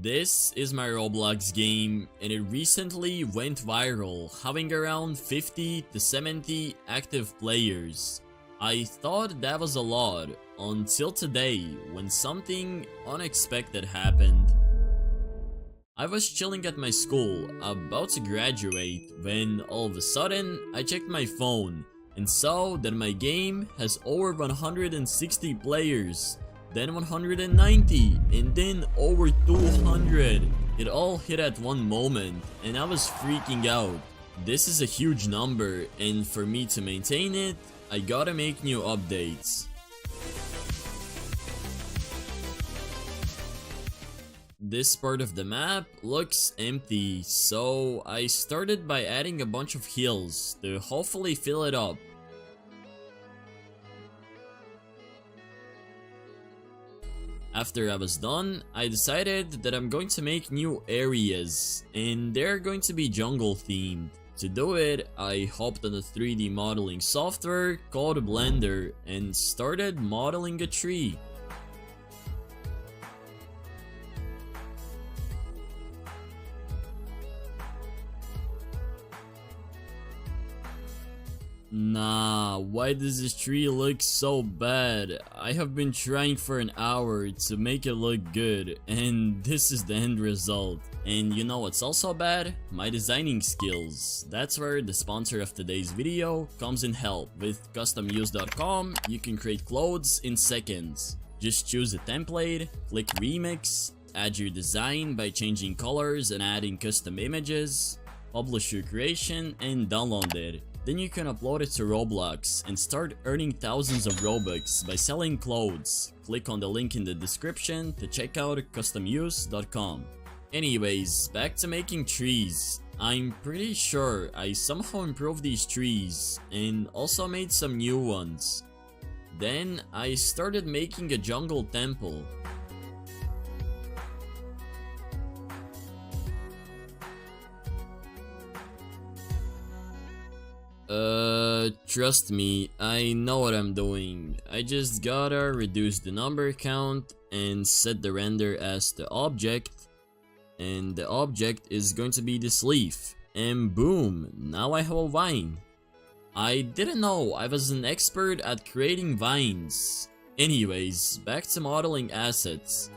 This is my Roblox game and it recently went viral, having around 50 to 70 active players. I thought that was a lot until today when something unexpected happened. I was chilling at my school, about to graduate, when all of a sudden I checked my phone and saw that my game has over 160 players. Then 190, and then over 200. It all hit at one moment, and I was freaking out. This is a huge number, and for me to maintain it, I gotta make new updates. This part of the map looks empty, so I started by adding a bunch of hills to hopefully fill it up. After I was done, I decided that I'm going to make new areas, and they're going to be jungle themed. To do it, I hopped on a 3D modeling software called Blender and started modeling a tree. Nah, why does this tree look so bad? I have been trying for an hour to make it look good, and this is the end result. And you know what's also bad? My designing skills. That's where the sponsor of today's video comes in help. With customuse.com, you can create clothes in seconds. Just choose a template, click remix, add your design by changing colors and adding custom images, publish your creation and download it. Then you can upload it to Roblox and start earning thousands of Robux by selling clothes. Click on the link in the description to check out customuse.com. Anyways, back to making trees. I'm pretty sure I somehow improved these trees and also made some new ones. Then I started making a jungle temple. Trust me, I know what I'm doing. I just gotta reduce the number count and set the render as the object. And the object is going to be this leaf. And boom, now I have a vine. I didn't know I was an expert at creating vines. Anyways, back to modeling assets.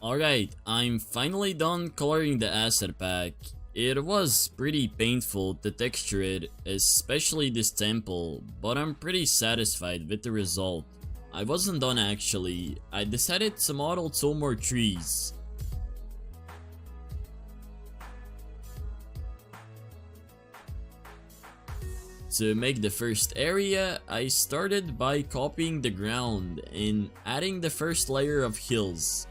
Alright, I'm finally done coloring the asset pack. It was pretty painful to texture it, especially this temple, but I'm pretty satisfied with the result. I wasn't done actually. I decided to model 2 more trees. To make the first area, I started by copying the ground and adding the first layer of hills.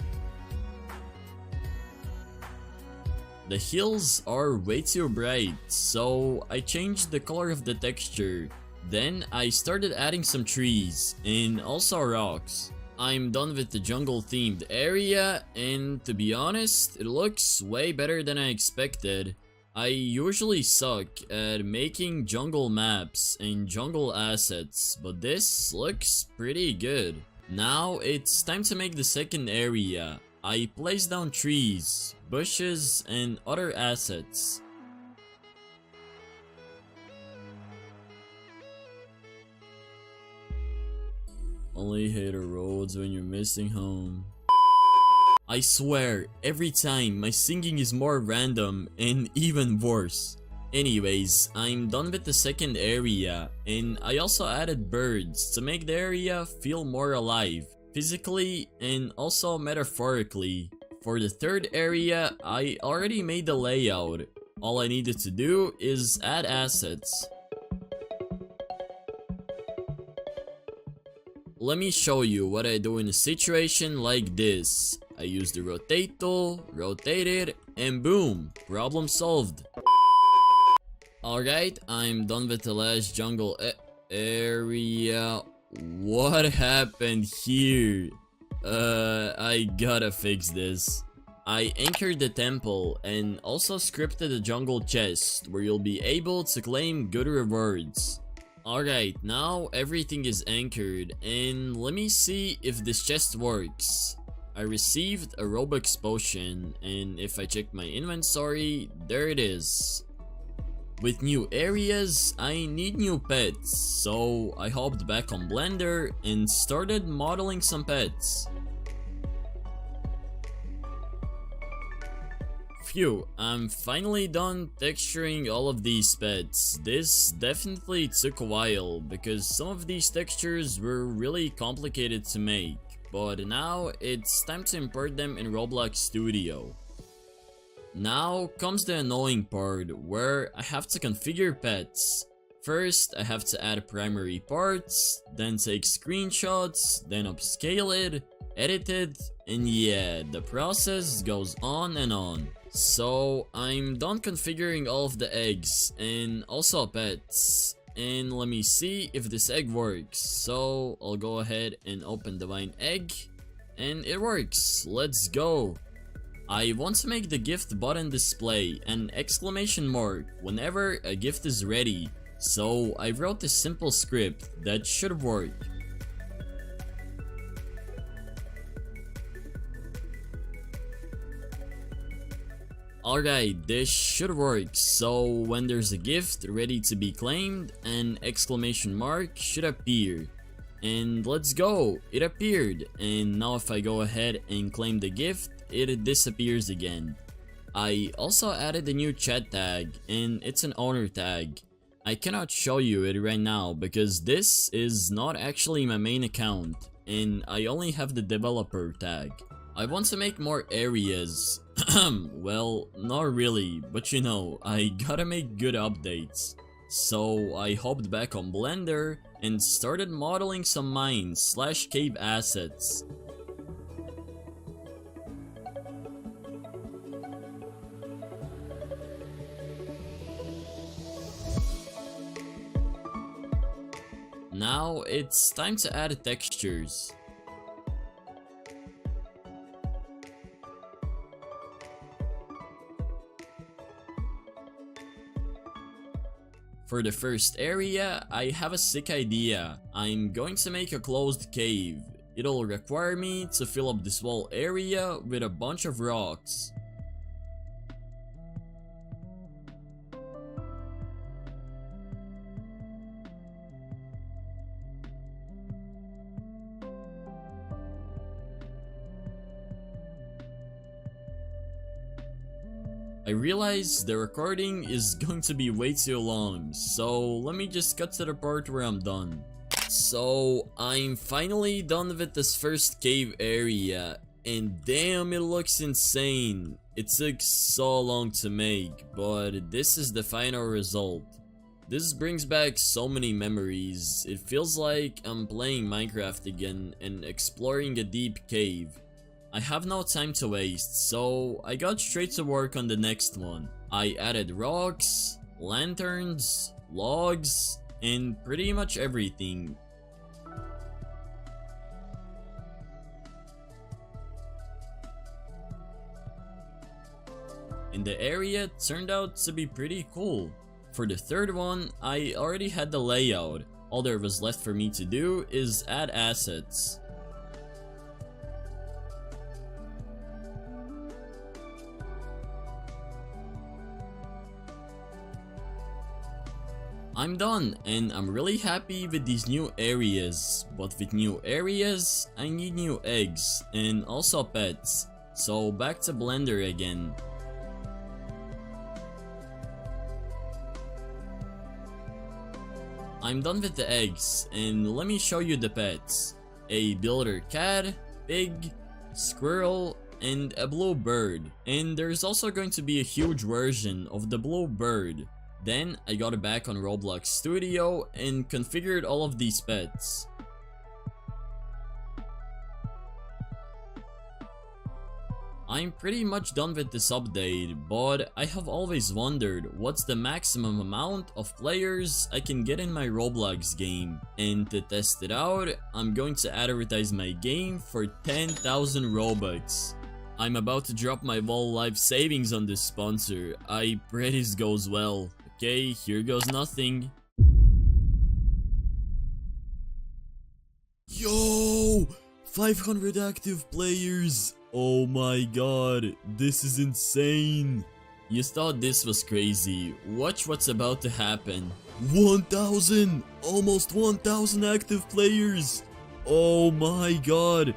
The hills are way too bright, so I changed the color of the texture. Then I started adding some trees and also rocks. I'm done with the jungle themed area, and to be honest, it looks way better than I expected. I usually suck at making jungle maps and jungle assets, but this looks pretty good. Now it's time to make the second area. I placed down trees, bushes, and other assets. Only hate the roads when you're missing home. I swear, every time my singing is more random and even worse. Anyways, I'm done with the second area, and I also added birds to make the area feel more alive, physically and also metaphorically. For the third area, I already made the layout. All I needed to do is add assets. Let me show you what I do in a situation like this. I use the rotate tool, rotate it, and boom, problem solved. Alright, I'm done with the last jungle area. What happened here? I gotta fix this. I anchored the temple and also scripted a jungle chest where you'll be able to claim good rewards. Alright, now everything is anchored, and let me see if this chest works. I received a Robux potion, and if I check my inventory, there it is. With new areas, I need new pets, so I hopped back on Blender and started modeling some pets. Phew, I'm finally done texturing all of these pets. This definitely took a while because some of these textures were really complicated to make, but now it's time to import them in Roblox Studio. Now comes the annoying part where I have to configure pets. First, I have to add primary parts, then take screenshots, then upscale it, edit it, and yeah, the process goes on and on. So I'm done configuring all of the eggs and also pets, and let me see if this egg works. So I'll go ahead and open Divine Egg, and it works. Let's go. I want to make the gift button display an exclamation mark whenever a gift is ready, so I wrote this simple script that should work. Alright, this should work, so when there's a gift ready to be claimed, an exclamation mark should appear. And let's go, it appeared, and now if I go ahead and claim the gift, it disappears again. I also added a new chat tag, and it's an owner tag. I cannot show you it right now because this is not actually my main account, and I only have the developer tag. I want to make more areas. Well, not really, but you know, I gotta make good updates. So I hopped back on Blender and started modeling some mine/cave assets. Now it's time to add textures. For the first area, I have a sick idea. I'm going to make a closed cave. It'll require me to fill up this whole area with a bunch of rocks. I realize the recording is going to be way too long, so let me just cut to the part where I'm done. So I'm finally done with this first cave area, and damn, it looks insane. It took so long to make, but this is the final result. This brings back so many memories. It feels like I'm playing Minecraft again and exploring a deep cave. I have no time to waste, so I got straight to work on the next one. I added rocks, lanterns, logs, and pretty much everything. And the area turned out to be pretty cool. For the third one, I already had the layout. All there was left for me to do is add assets. I'm done, and I'm really happy with these new areas, but with new areas, I need new eggs, and also pets, so back to Blender again. I'm done with the eggs, and let me show you the pets. A builder cat, pig, squirrel, and a blue bird, and there's also going to be a huge version of the blue bird. Then I got back on Roblox Studio and configured all of these pets. I'm pretty much done with this update, but I have always wondered what's the maximum amount of players I can get in my Roblox game. And to test it out, I'm going to advertise my game for 10,000 Robux. I'm about to drop my whole life savings on this sponsor. I pray this goes well. Okay, here goes nothing. Yo! 500 active players! Oh my god, this is insane! You thought this was crazy. Watch what's about to happen. 1,000! Almost 1,000 active players! Oh my god!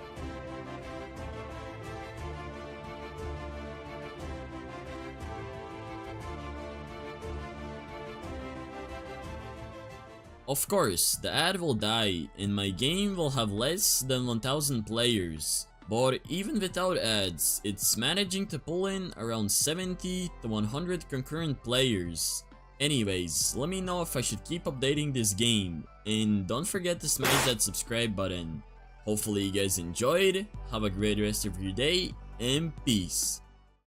Of course, the ad will die and my game will have less than 1,000 players. But even without ads, it's managing to pull in around 70 to 100 concurrent players. Anyways, let me know if I should keep updating this game, and don't forget to smash that subscribe button. Hopefully you guys enjoyed, have a great rest of your day, and peace.